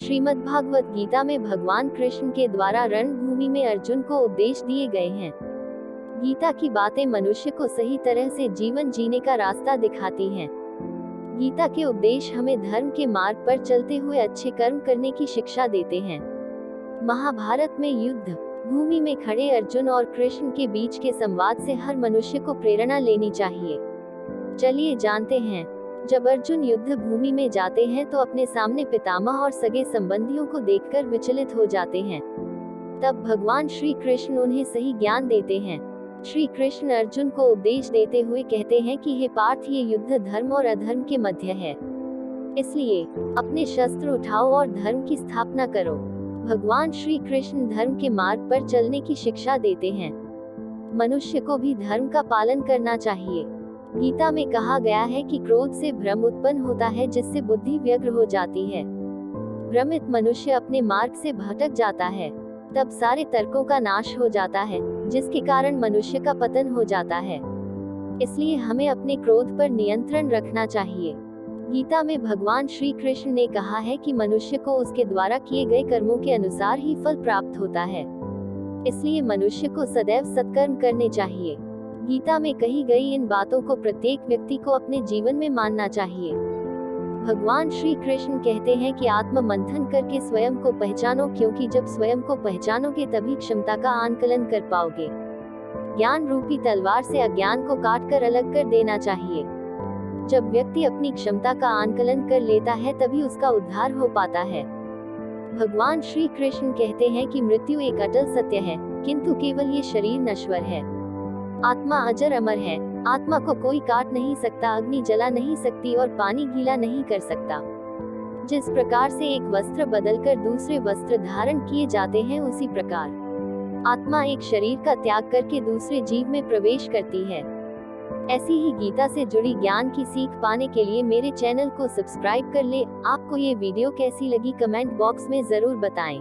श्रीमद्भागवत गीता में भगवान कृष्ण के द्वारा रणभूमि में अर्जुन को उपदेश दिए गए हैं। गीता की बातें मनुष्य को सही तरह से जीवन जीने का रास्ता दिखाती हैं। गीता के उपदेश हमें धर्म के मार्ग पर चलते हुए अच्छे कर्म करने की शिक्षा देते हैं। महाभारत में युद्ध भूमि में खड़े अर्जुन और कृष्ण के बीच के संवाद से हर मनुष्य को प्रेरणा लेनी चाहिए। चलिए जानते हैं। जब अर्जुन युद्ध भूमि में जाते हैं तो अपने सामने पितामह और सगे संबंधियों को देखकर विचलित हो जाते हैं। तब भगवान श्री कृष्ण उन्हें सही ज्ञान देते हैं। श्री कृष्ण अर्जुन को उपदेश देते हुए कहते हैं कि हे पार्थ, ये युद्ध धर्म और अधर्म के मध्य है, इसलिए अपने शस्त्र उठाओ और धर्म की स्थापना करो। भगवान श्री कृष्ण धर्म के मार्ग पर चलने की शिक्षा देते हैं। मनुष्य को भी धर्म का पालन करना चाहिए। गीता में कहा गया है कि क्रोध से भ्रम उत्पन्न होता है, जिससे बुद्धि व्यग्र हो जाती है। भ्रमित मनुष्य अपने मार्ग से भटक जाता है, तब सारे तर्कों का नाश हो जाता है, जिसके कारण मनुष्य का पतन हो जाता है। इसलिए हमें अपने क्रोध पर नियंत्रण रखना चाहिए। गीता में भगवान श्री कृष्ण ने कहा है कि मनुष्य को उसके द्वारा किए गए कर्मों के अनुसार ही फल प्राप्त होता है, इसलिए मनुष्य को सदैव सत्कर्म करने चाहिए। गीता में कही गई इन बातों को प्रत्येक व्यक्ति को अपने जीवन में मानना चाहिए। भगवान श्री कृष्ण कहते हैं कि आत्म मंथन करके स्वयं को पहचानो, क्योंकि जब स्वयं को पहचानोगे तभी क्षमता का आंकलन कर पाओगे। ज्ञान रूपी तलवार से अज्ञान को काटकर अलग कर देना चाहिए। जब व्यक्ति अपनी क्षमता का आंकलन कर लेता है तभी उसका उद्धार हो पाता है। भगवान श्री कृष्ण कहते हैं कि मृत्यु एक अटल सत्य है, किंतु केवल ये शरीर नश्वर है। आत्मा अजर अमर है। आत्मा को कोई काट नहीं सकता, अग्नि जला नहीं सकती और पानी गीला नहीं कर सकता। जिस प्रकार से एक वस्त्र बदलकर दूसरे वस्त्र धारण किए जाते हैं, उसी प्रकार आत्मा एक शरीर का त्याग करके दूसरे जीव में प्रवेश करती है। ऐसी ही गीता से जुड़ी ज्ञान की सीख पाने के लिए मेरे चैनल को सब्सक्राइब कर ले। आपको ये वीडियो कैसी लगी कमेंट बॉक्स में जरूर बताएं।